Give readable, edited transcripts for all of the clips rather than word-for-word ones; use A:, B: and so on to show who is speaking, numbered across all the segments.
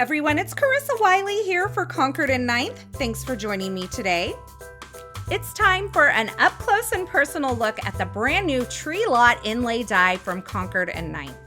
A: everyone, it's Carissa Wiley here for Concord and Ninth. Thanks for joining me today. It's time for an up-close and personal look at the brand new Tree Lot Inlay Die from Concord and Ninth.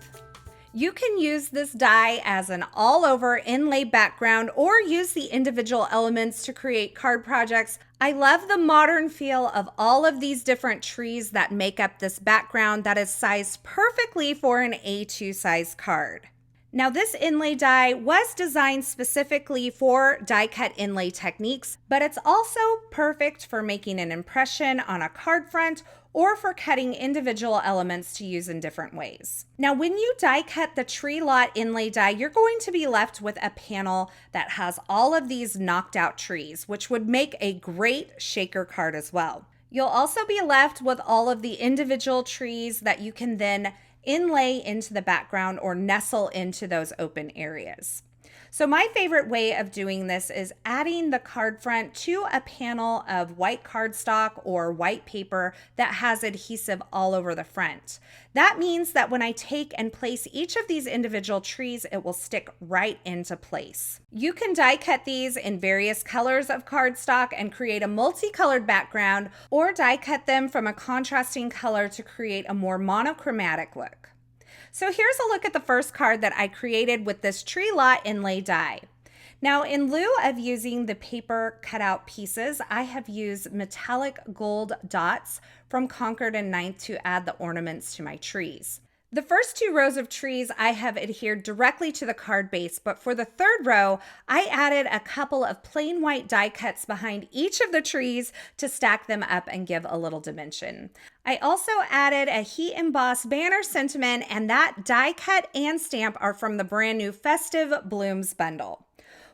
A: You can use this die as an all-over inlay background or use the individual elements to create card projects. I love the modern feel of all of these different trees that make up this background that is sized perfectly for an A2 size card. Now, this inlay die was designed specifically for die cut inlay techniques, but it's also perfect for making an impression on a card front or for cutting individual elements to use in different ways. Now, when you die cut the Tree Lot Inlay Die, you're going to be left with a panel that has all of these knocked out trees, which would make a great shaker card as well. You'll also be left with all of the individual trees that you can then inlay into the background or nestle into those open areas. So my favorite way of doing this is adding the card front to a panel of white cardstock or white paper that has adhesive all over the front. That means that when I take and place each of these individual trees, it will stick right into place. You can die cut these in various colors of cardstock and create a multicolored background, or die cut them from a contrasting color to create a more monochromatic look. So here's a look at the first card that I created with this Tree Lot Inlay Die. Now, in lieu of using the paper cutout pieces, I have used metallic gold dots from Concord and Ninth to add the ornaments to my trees. The first two rows of trees I have adhered directly to the card base, but for the third row, I added a couple of plain white die cuts behind each of the trees to stack them up and give a little dimension. I also added a heat embossed banner sentiment, and that die cut and stamp are from the brand new Festive Blooms bundle.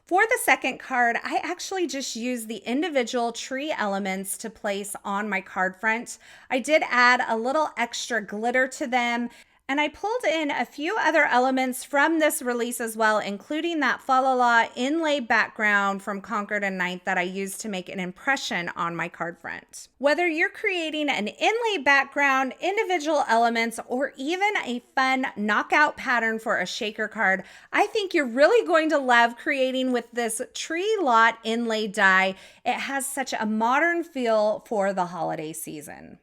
A: For the second card, I actually just used the individual tree elements to place on my card front. I did add a little extra glitter to them, and I pulled in a few other elements from this release as well, including that Fa La La inlay background from Concord and Ninth that I used to make an impression on my card front. Whether you're creating an inlay background, individual elements, or even a fun knockout pattern for a shaker card, I think you're really going to love creating with this Tree Lot Inlay Die. It has such a modern feel for the holiday season.